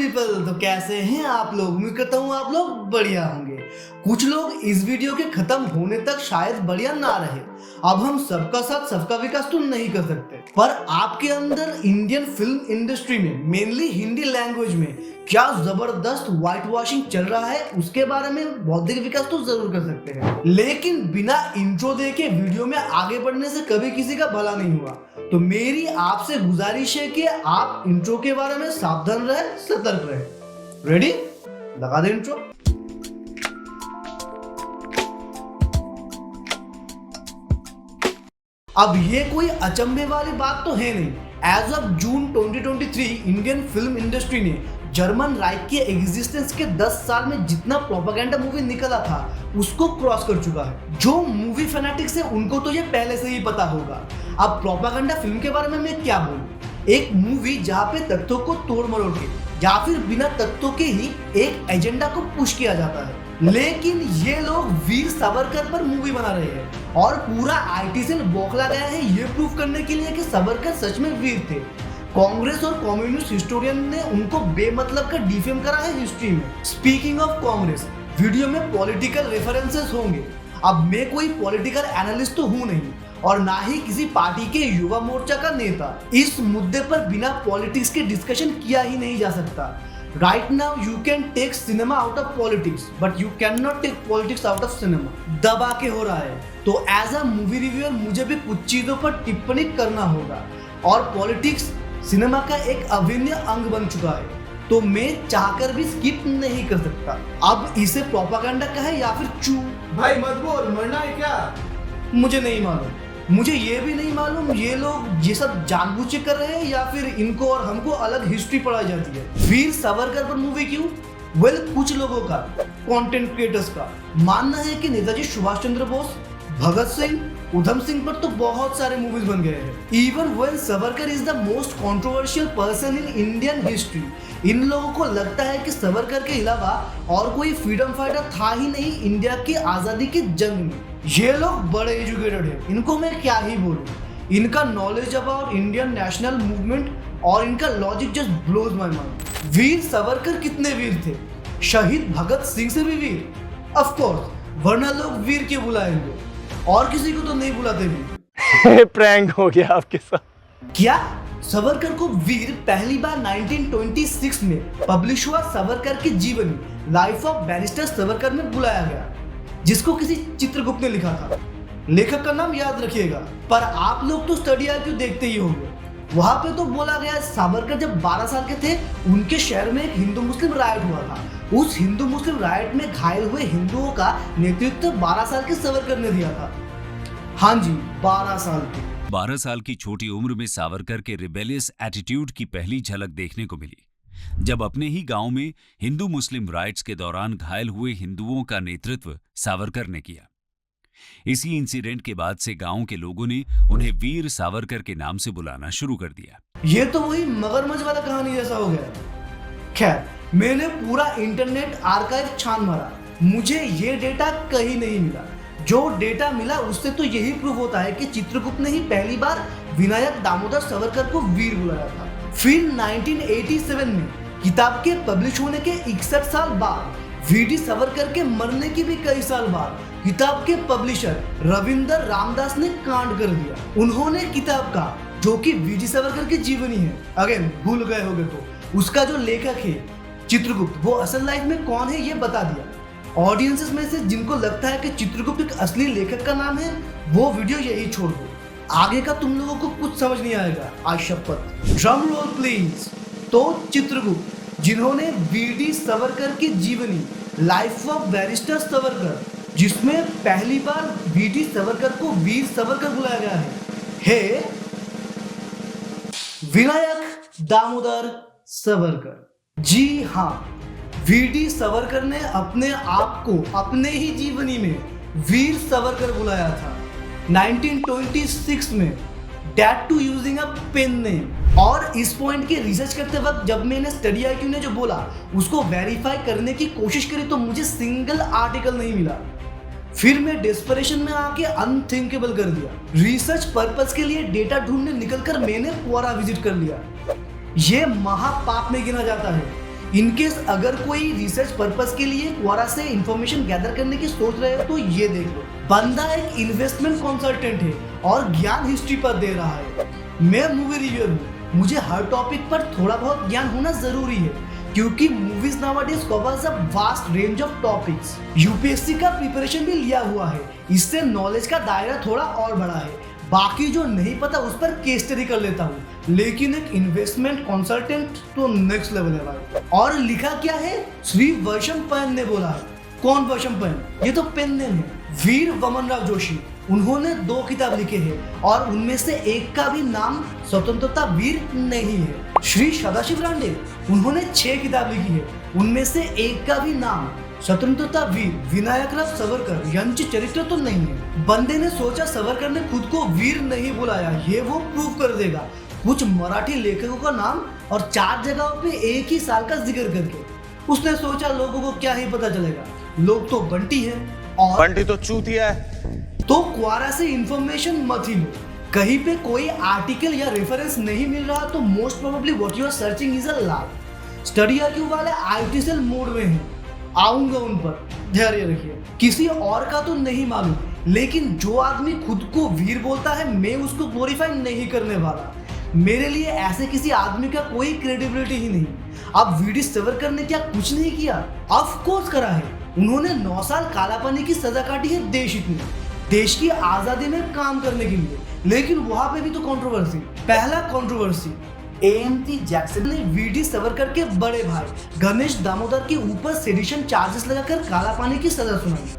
People, तो कैसे हैं आप लोग? उम्मीद करता हूँ आप लोग बढ़िया होंगे। कुछ लोग इस वीडियो के खत्म होने तक शायद बढ़िया ना रहे। अब हम सबका साथ सबका विकास तो नहीं कर सकते, पर आपके अंदर इंडियन फिल्म इंडस्ट्री में मेनली हिंदी लैंग्वेज में क्या जबरदस्त व्हाइट वॉशिंग चल रहा है उसके बारे में बौद्धिक विकास तो जरूर कर सकते हैं। लेकिन बिना इंट्रो देके वीडियो में आगे बढ़ने से कभी किसी का भला नहीं हुआ। तो मेरी आपसे गुजारिश है कि आप इंट्रो के बारे में सावधान रहे, सतर्क रहे। रेडी? लगा दे इंट्रो। अब ये कोई अचंभे वाली बात तो है नहीं। As of June 2023 Indian film industry ने जर्मन राइट के एग्जिस्टेंस के 10 साल में जितना प्रोपेगेंडा मूवी निकला था उसको क्रॉस कर चुका है। जो मूवी फैनेटिक्स है उनको तो ये पहले से ही पता होगा। अब प्रोपेगेंडा फिल्म के बारे में मैं क्या बोलूं? एक मूवी जहां पे तथ्यों को तोड़ मरोड़ के या फिर बिना तथ्यों के ही एक एजेंडा को पुश किया जाता है। लेकिन ये लोग वीर सावरकर पर मूवी बना रहे हैं और पूरा आईटी सेल बौखला गया है ये प्रूफ करने के लिए कि सावरकर सच में वीर थे। कांग्रेस और कम्युनिस्ट हिस्टोरियन ने उनको बेमतलब का डिफेम करा है हिस्ट्री में। स्पीकिंग ऑफ कांग्रेस, वीडियो में पॉलिटिकल रेफरेंसेस होंगे। अब मैं कोई पॉलिटिकल एनालिस्ट तो हूं नहीं और ना ही किसी पार्टी के युवा मोर्चा का नेता। इस मुद्दे पर बिना पॉलिटिक्स के डिस्कशन किया ही नहीं जा सकता। Right now you can take cinema out of politics, but you cannot take politics out of cinema. दबा के हो रहा है। तो एज अ मूवी रिव्यूअर मुझे भी कुछ चीजों पर टिप्पणी करना होगा और पॉलिटिक्स सिनेमा का एक अभिन्न अंग बन चुका है, तो मैं चाहकर भी स्किप नहीं कर सकता। अब इसे प्रोपेगेंडा कहे या फिर चू भाई मत बोल, मरना है क्या? मुझे नहीं मालूम। मुझे ये भी नहीं मालूम ये लोग ये सब जानबूझ के कर रहे हैं या फिर इनको और हमको अलग हिस्ट्री पढ़ाई जाती है। वीर सावरकर पर मूवी क्यों? कुछ लोगों का, कंटेंट क्रिएटर्स का मानना है कि नेताजी सुभाष चंद्र बोस, भगत सिंह, उधम सिंह पर तो बहुत सारे मूवीज बन गए हैं। Even when Savarkar is the most controversial person in Indian history, इन लोगों को लगता है कि सावरकर के अलावा और कोई फ्रीडम फाइटर था ही नहीं इंडिया की आजादी की जंग में। ये लोग बड़े एजुकेटेड हैं, इनको मैं क्या ही बोलूं। इनका knowledge about Indian national movement और इनका logic just blows my mind. Veer Savarkar कितने वीर थे? शहीद भगत सिंह से भी वीर? ऑफ कोर्स, वरना लोग वीर क्यों बुलाएंगे? और किसी को तो नहीं बुलाते भी। प्रैंक हो गया आपके साथ। क्या सावरकर को वीर पहली बार 1926 में पब्लिश हुआ सावरकर की जीवनी लाइफ ऑफ बैरिस्टर सावरकर में बुलाया गया, जिसको किसी चित्रगुप्त ने लिखा था। लेखक का नाम याद रखिएगा। पर आप लोग तो स्टडी आईक्यू देखते ही होंगे। वहां पे तो बोला गया सावरकर जब 12 साल के थे उनके शहर में एक हिंदू मुस्लिम राइट हुआ था। उस हिंदू मुस्लिम राइट में घायल हुए हिंदुओं का नेतृत्व 12 साल के सावरकर ने दिया था। हाँ जी, 12 साल के। 12 साल की छोटी उम्र में सावरकर के रिबेलियस एटीट्यूड की पहली झलक देखने को मिली, जब अपने ही गांव में हिंदू मुस्लिम राइट्स के दौरान घायल हुए हिंदुओं का नेतृत्व सावरकर ने किया। इसी इंसिडेंट के बाद से गांव के लोगों ने उन्हें वीर सावरकर के नाम से बुलाना शुरू कर दिया। ये तो वही मगरमच्छ वाला कहानी जैसा हो गया। खैर, मैंने पूरा इंटरनेट आर्काइव छान मारा, मुझे ये डेटा कहीं नहीं मिला। जो डेटा मिला उससे तो यही प्रूफ होता है कि चित्रगुप्त ने ही पहली बार विनायक दामोदर सावरकर को वीर बुलाया था। फिर 1987 में किताब के पब्लिश होने के 61 साल बाद, वीडी सावरकर के मरने के भी कई साल बाद, किताब के पब्लिशर रविंदर रामदास ने कांड कर दिया। उन्होंने किताब का, जो कि वीडी सावरकर की जीवनी है, अगेन भूल गए होगे तो, उसका जो लेखक है चित्रगुप्त, वो असल लाइफ में कौन है ये बता दिया। ऑडियंसेस में से जिनको लगता है कि चित्रगुप्त एक असली लेखक का नाम है, वो वीडियो यही छोड़ दो। आगे का तुम लोगों को कुछ समझ नहीं आएगा, आज शपथ। Drum roll please. तो चित्रगुप्त, जिन्होंने वीडी सावरकर की जीवनी लाइफ ऑफ बैरिस्टर सावरकर, जिसमें पहली बार वीडी सावरकर को वीर सावरकर बुलाया गया है विनायक दामोदर सावरकर। जी हाँ, वीडी सावरकर ने अपने आप को अपने ही जीवनी में वीर सावरकर बुलाया था 1926 में, that too using a pen name. और इस पॉइंट की रिसर्च करते वक्त जब मैंने स्टडी आईक्यू ने जो बोला उसको वेरीफाई करने की कोशिश करी तो मुझे सिंगल आर्टिकल नहीं मिला। फिर मैं डेस्परेशन में आके अनथिंकेबल कर दिया। रिसर्च पर्पस के लिए डेटा ढूंढने निकलकर मैंने पोरा विजिट कर लिया। ये महापाप में गिना जाता है। इनकेस अगर कोई रिसर्च पर्पस के लिए क्वारा से इंफॉर्मेशन गैदर करने की सोच रहे हो तो ये देख लो। बंदा एक इन्वेस्टमेंट कंसल्टेंट है और ज्ञान हिस्ट्री पर दे रहा है। मैं मूवी रिव्यूअर हूँ, मुझे हर टॉपिक पर थोड़ा बहुत ज्ञान होना जरूरी है क्योंकि movies nowadays covers a vast range of topics. UPSC का प्रिपरेशन भी लिया हुआ है, इससे नॉलेज का दायरा थोड़ा और बड़ा है। बाकी जो नहीं पता उस पर केस स्टडी कर लेता हूँ, लेकिन एक इन्वेस्टमेंट कंसल्टेंट तो नेक्स्ट लेवल है भाई। और लिखा क्या है, श्री वैशंपायन ने बोला है। कौन वैशंपायन? ये तो पेन नेम है, वीर वमनराव जोशी। उन्होंने 2 किताब लिखे हैं और उनमें से एक का भी नाम स्वतंत्रता वीर नहीं है। श्री सदाशिव रांडे, उन्होंने 6 किताब लिखी है, उनमें से एक का भी नाम स्वतंत्रता वीर विनायकराव सावरकर यांचे चरित्र तो नहीं है। बंदे ने सोचा सावरकर ने खुद को वीर नहीं बुलाया, ये वो प्रूव कर देगा कुछ मराठी लेखकों का नाम और 4 जगहों पे एक ही साल का जिक्र करके। उसने सोचा लोगों को क्या ही पता चलेगा, लोग तो बंटी है और बंटी तो चूतिया है। तो क्वारा से इंफॉर्मेशन मत ही लो। कहीं पे कोई आर्टिकल या रेफरेंस नहीं मिल रहा तो most probably what you are searching is a lie. Study IQ वाले IT सेल मोड में हैं, आऊंगा उन पर, धैर्य रखिए। किसी और का तो नहीं मालूम, लेकिन जो आदमी खुद को वीर बोलता है मैं उसको ग्लोरीफाई नहीं करने वाला। मेरे लिए ऐसे किसी आदमी का कोई क्रेडिबिलिटी ही नहीं। अब VD सावरकर ने क्या कुछ नहीं किया? ऑफ कोर्स करा है। उन्होंने 9 साल कालापानी की सजा काटी है देश हित में, देश की आजादी में काम करने के लिए। लेकिन वहां पे भी तो कंट्रोवर्सी। पहला कंट्रोवर्सी, AMT जैक्सन ने VD सावरकर के बड़े भाई गणेश दामोदर के ऊपर सेडिशन चार्जेस लगाकर कालापानी की सजा सुनाई,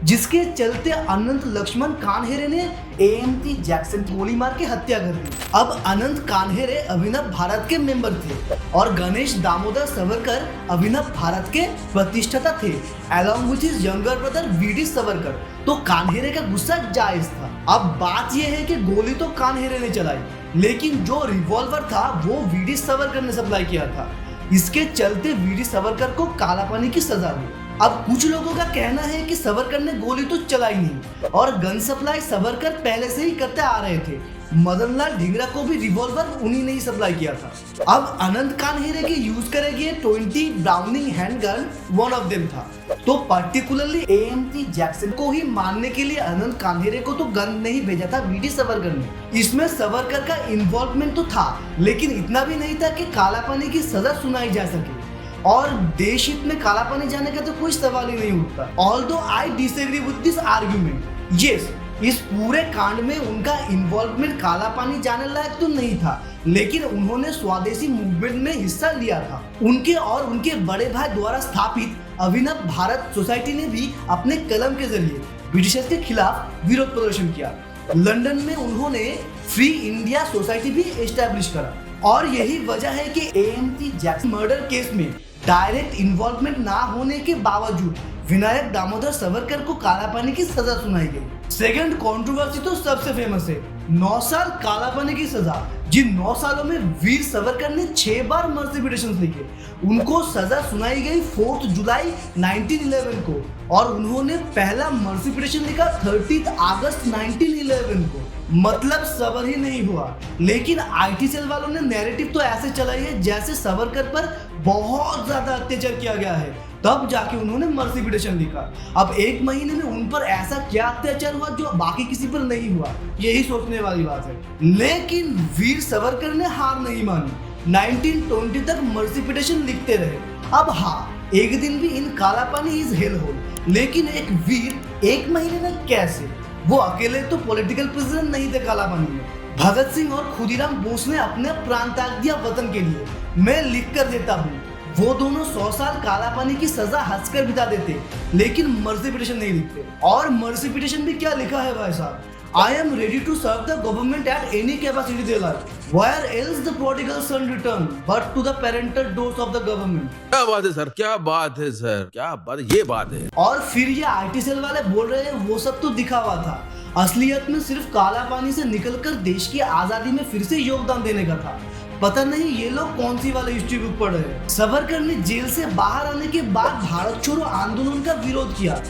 जिसके चलते अनंत लक्ष्मण कान्हेरे ने AMT जैक्सन की गोली मार के हत्या कर दी। अब अनंत कान्हेरे अभिनव भारत के मेंबर थे और गणेश दामोदर सावरकर अभिनव भारत के प्रतिष्ठाता थे, along with his younger brother VD Savarkar. तो कान्हेरे का गुस्सा जायज था। अब बात यह है कि गोली तो कान्हेरे ने चलाई, लेकिन जो रिवॉल्वर था वो VD सावरकर ने सप्लाई किया था। इसके चलते VD सावरकर को कालापानी की सजा हुई। अब कुछ लोगों का कहना है कि सावरकर ने गोली तो चलाई नहीं और गन सप्लाई सावरकर पहले से ही करते आ रहे थे। मदन लाल ढींगरा को भी रिवॉल्वर उन्हीं ने ही सप्लाई किया था। अब अनंत कान्हेरे के यूज करेंगे 20 browning handgun one of them था। तो पर्टिकुलरली AMT जैक्सन को ही मारने के लिए अनंत कान्हेरे को तो गन नहीं भेजा था VD सावरकर ने। इसमें सावरकर का इन्वॉल्वमेंट तो था, लेकिन इतना भी नहीं था कि कालापानी की सजा सुनाई जा सके। और देश हित में कालापानी जाने का तो कोई सवाल ही नहीं उठता। Although I disagree with this argument, yes, इस पूरे कांड में उनका इन्वॉल्वमेंट कालापानी जाने लायक तो नहीं था, लेकिन उन्होंने स्वदेशी मूवमेंट में हिस्सा लिया था। उनके और उनके बड़े भाई द्वारा स्थापित अभिनव भारत सोसाइटी ने भी अपने कलम के जरिए ब्रिटिशर्स के खिलाफ विरोध प्रदर्शन किया। लंदन में उन्होंने फ्री इंडिया सोसाइटी भी एस्टैब्लिश करा। और यही वजह है कि AMT जैक्सन मर्डर केस में डायरेक्ट इन्वॉल्वमेंट ना होने के बावजूद विनायक दामोदर सावरकर को कालापानी की सजा सुनाई गई। सेकंड कंट्रोवर्सी तो सबसे फेमस है, 9 साल कालापानी की सजा। जिन 9 सालों में वीर सावरकर ने 6 बार मर्सी पिटीशन लिखे, उनको सजा सुनाई गई 4 जुलाई 1911 को और उन्होंने पहला मर्सी पिटीशन लिखा 30 अगस्त 1911 को। मतलब सबर ही नहीं हुआ। लेकिन IT सेल वालों ने नैरेटिव तो ऐसे चलाई है जैसे सावरकर पर बहुत ज्यादा अत्याचार किया गया है, तब जाके उन्होंने मर्सी पिटीशन लिखा। अब 1 महीने में उन पर ऐसा क्या अत्याचार हुआ जो बाकी किसी पर नहीं हुआ, यही सोचने वाली बात है। लेकिन वीर सावरकर ने हार नहीं मानी, 1920 तक मर्सी पिटीशन लिखते रहे। अब हाँ, एक दिन भी इन कालापानी इज हेल होल, लेकिन एक वीर 1 महीने में कैसे? वो अकेले तो पॉलिटिकल प्रिजनर नहीं थे कालापानी में। भगत सिंह और खुदीराम बोस ने अपने प्राण त्याग दिया वतन के लिए। मैं लिख कर देता हूँ, वो दोनों 100 साल कालापानी की सजा हंसकर बिता देते, लेकिन मर्सी पिटीशन नहीं लिखते। और मर्सी पिटीशन भी क्या लिखा है भाई साहब, I am ready to serve the government at any capacity they like. Where else the prodigal son return but to the parental doors of the government. क्या बात है सर, क्या बात है सर, क्या बात है, ये बात है। और फिर ये IT सेल वाले बोल रहे हैं वो सब तो दिखावा था, असलियत में सिर्फ कालापानी से निकलकर देश की आजादी में फिर से योगदान देने का था। पता नहीं ये लोग कौन सी वाले हिस्ट्री बुक पढ़ रहे हैं। सावरकर ने जेल से बाहर आने के बाद भारत छोड़ो आंदोलन का विरोध किया।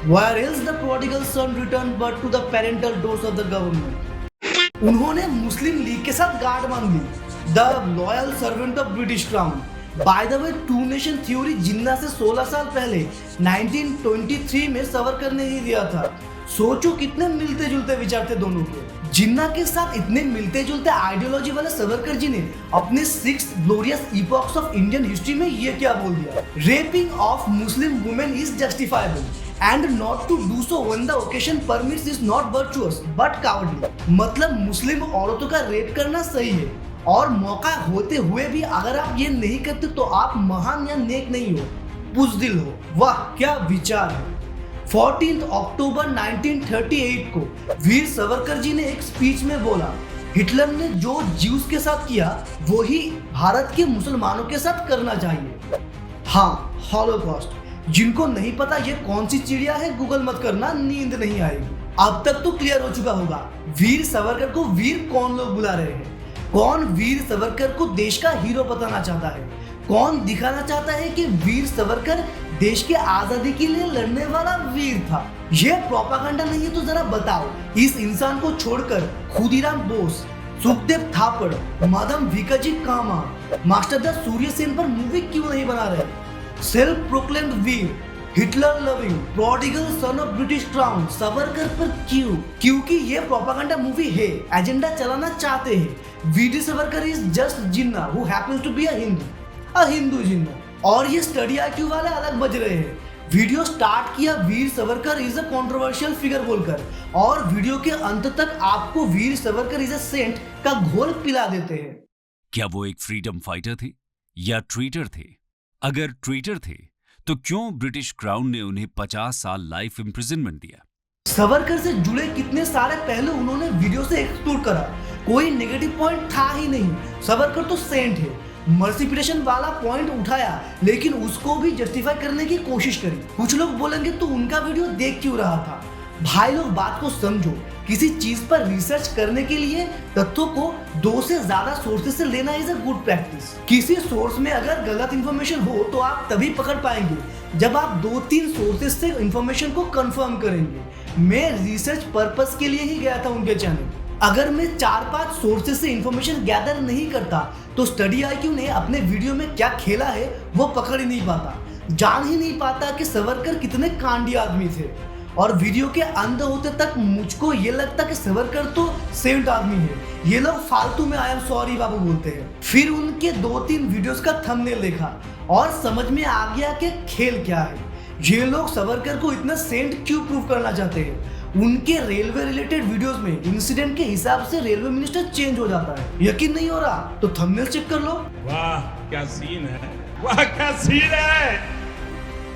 Where else the prodigal son returned but to the parental doors of the government. उन्होंने मुस्लिम लीग के साथ गांठ बांध ली, the loyal servant of British crown, by the way two nation theory Jinnah से 16 साल पहले 1923 में सावरकर ने ही दिया था। सोचो कितने मिलते जुलते विचार थे दोनों के। जिन्ना के साथ इतने मिलते जुलते आइडियोलॉजी वाले सावरकर जी ने अपने 6 glorious epochs of Indian history में ये क्या बोल दिया, raping of Muslim women is justifiable and not to do so when the occasion permits is not virtuous but cowardly. मतलब मुस्लिम औरतों का रेप करना सही है और मौका होते हुए भी अगर आप ये नहीं करते तो आप महान या नेक नहीं हो, बुज़दिल हो। वाह क्या विचार है। 14 अक्टूबर 1938 को वीर सावरकर जी ने एक स्पीच में बोला, हिटलर ने जो ज्यूस के साथ किया वो ही भारत के मुसलमानों के साथ करना चाहिए। हाँ, हॉलोकॉस्ट। जिनको नहीं पता ये कौन सी चिड़िया है, गूगल मत करना, नींद नहीं आएगी। अब तक तो क्लियर हो चुका होगा वीर सावरकर को वीर कौन लोग बुला रहे हैं। कौन वीर सावरकर को देश का हीरो बताना चाहता है, कौन दिखाना चाहता है कि वीर सावरकर देश के आजादी के लिए लड़ने वाला वीर था। यह प्रोपागेंडा नहीं है तो जरा बताओ, इस इंसान को छोड़कर खुदीराम बोस, सुखदेव थापड़, माधव भिकाजी कामा, मास्टर सूर्य सेन पर मूवी क्यों नहीं बना रहे। Self proclaimed Veer, Hitler loving, prodigal son of British crown Savarkar पर क्यों? क्योंकि ये प्रोपागेंडा मूवी है, एजेंडा चलाना चाहते हैं। Veer Savarkar is just Jinnah who happens to be a Hindu Jinnah. और ये स्टडी आईक्यू वाले अलग बज रहे हैं। वीडियो स्टार्ट किया Veer Savarkar is a controversial figure बोलकर, और वीडियो के अंत तक आपको Veer Savarkar is a saint का घोल पिला देते हैं। क्या वो एक फ्रीडम फाइटर थे या ट्रीटर थे? अगर ट्रीटर थे तो क्यों ब्रिटिश क्राउन ने उन्हें 50 साल लाइफ इम्प्रिजनमेंट दिया? सावरकर से जुड़े कितने सारे पहलू उन्होंने वीडियो से एक्सप्लोर करा, कोई नेगेटिव पॉइंट था ही नहीं। सावरकर तो सेंट है, मर्सिफिकेशन वाला पॉइंट उठाया लेकिन उसको भी जस्टिफाई करने की कोशिश करी। कुछ लोग बोलेंगे तो उनका वीडियो देख क्यों रहा था। भाई लोग बात को समझो, किसी चीज पर रिसर्च करने के लिए तथ्यों को 2 से ज्यादा सोर्सेज से लेना इज अ गुड प्रैक्टिस। किसी सोर्स में अगर गलत इंफॉर्मेशन हो तो आप तभी पकड़ पाएंगे जब आप 2-3 सोर्सेज से इंफॉर्मेशन को कंफर्म करेंगे। मैं रिसर्च पर्पस के लिए ही गया था उनके चैनल। अगर मैं 4-5 सोर्सेज से इंफॉर्मेशन गैदर नहीं करता तो स्टडी आईक्यू ने अपने वीडियो में क्या खेला है वो पकड़ ही नहीं पाता, जान ही नहीं पाता कि सावरकर कितने कांडी आदमी थे। और वीडियो के अंत होते तक मुझको ये लगता कि सावरकर तो सेंट आदमी है, ये लोग फालतू में आई एम सॉरी बाबू बोलते हैं। फिर उनके 2-3 वीडियोस का थंबनेल देखा और समझ में आ गया कि खेल क्या है। ये लोग सावरकर को इतना सेंट क्यों प्रूव करना चाहते हैं। उनके रेलवे रिलेटेड वीडियोस में इंसिडेंट के हिसाब से रेलवे मिनिस्टर चेंज हो जाता है। यकीन नहीं हो रहा तो थंबनेल चेक कर लो। वाह क्या सीन है, वाह क्या सीन है।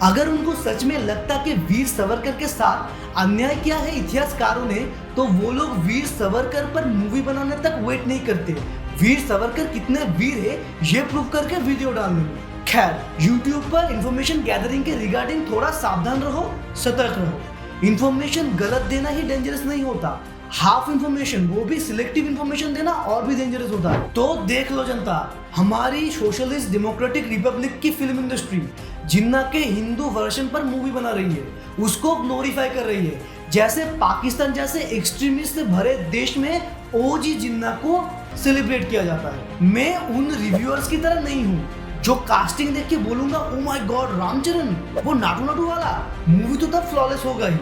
अगर उनको सच में लगता कि वीर सावरकर के साथ अन्याय किया है इतिहासकारों ने तो वो लोग वीर सावरकर पर मूवी बनाने तक वेट नहीं करते। वीर सावरकर कितने वीर है ये प्रूव करके वीडियो डाल देंगे। खैर, यूट्यूब पर इंफॉर्मेशन गैदरिंग के रिगार्डिंग थोड़ा सावधान रहो, सतर्क रहो। इंफॉर्मेशन गलत देना ही डेंजरस नहीं होता, हाफ इंफॉर्मेशन वो भी सिलेक्टिव इंफॉर्मेशन देना और भी डेंजरस होता है। तो देख लो जनता, हमारी सोशलिस्ट डेमोक्रेटिक रिपब्लिक की फिल्म इंडस्ट्री जिन्ना के हिंदू वर्जन पर मूवी बना रही है, उसको ग्लोरीफाई कर रही है। जैसे पाकिस्तान जैसे एक्सट्रीमिस्ट से भरे देश में ओजी जिन्ना को सेलिब्रेट किया जाता है। मैं उन रिव्यूअर्स की तरह नहीं हूँ जो कास्टिंग देख के बोलूंगा ओ माय गॉड रामचरण वो नाटू वाला मूवी तो तब फ्लॉलेस होगा ही,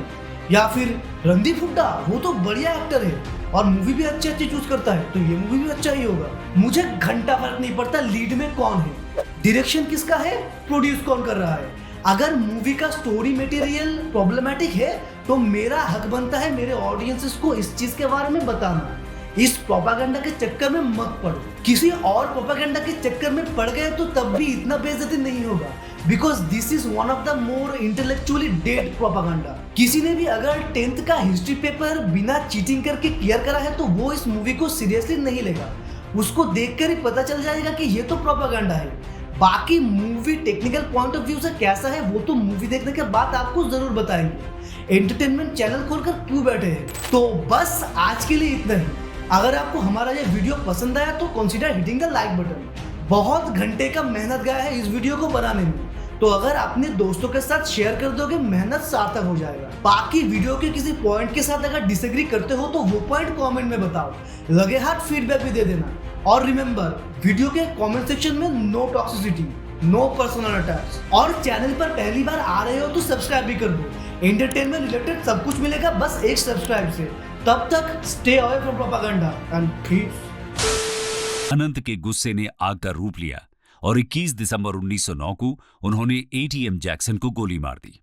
या फिर रणदीप हुड्डा वो तो बढ़िया एक्टर है और मूवी भी अच्छी चूज करता है तो ये मूवी भी अच्छा ही होगा। मुझे घंटा फर्क नहीं पड़ता लीड में कौन है, डायरेक्शन किसका है, प्रोड्यूस कौन कर रहा है। अगर मूवी का स्टोरी मटेरियल प्रॉब्लमेटिक है तो मेरा हक बनता है मेरे ऑडियंसेस को इस चीज के बारे में बताना। इस प्रोपागेंडा के चक्कर में मत पड़ो। किसी और प्रोपागेंडा के चक्कर में पड़ गए तो तब भी इतना बेइज्जती नहीं होगा, because this is one of the more intellectually dead propaganda. किसी ने भी अगर 10th का हिस्ट्री पेपर बिना चीटिंग करके क्लियर करा है तो वो इस मूवी को सीरियसली नहीं लेगा। उसको देखकर ही पता चल जाएगा कि ये तो प्रोपागेंडा है। बाकी movie technical point of view से कैसा है वो तो मूवी देखने के बाद आपको जरूर बताएंगे। एंटरटेनमेंट चैनल खोलकर क्यों बैठे हैं। तो बस आज के लिए इतना ही। अगर आपको हमारा ये वीडियो पसंद आया तो consider hitting the like button. बहुत घंटे का मेहनत गया है इस वीडियो को बनाने में, तो अगर अपने दोस्तों के साथ शेयर कर दोगे मेहनत सार्थक हो जाएगा। बाकी वीडियो के किसी पॉइंट के साथ अगर डिसएग्री करते हो तो वो पॉइंट कमेंट में बताओ, लगे हाथ फीडबैक भी दे देना। और रिमेंबर, वीडियो के कमेंट सेक्शन में no toxicity. No personal attacks. और चैनल पर पहली बार आ रहे हो तो सब्सक्राइब भी कर दो। एंटरटेनमेंट रिलेटेड सब कुछ मिलेगा बस एक सब्सक्राइब से। तब तक stay away from propaganda and peace. Anant के गुस्से ने आग का रूप लिया और 21 दिसंबर 1909 को उन्होंने एटीएम जैक्सन को गोली मार दी।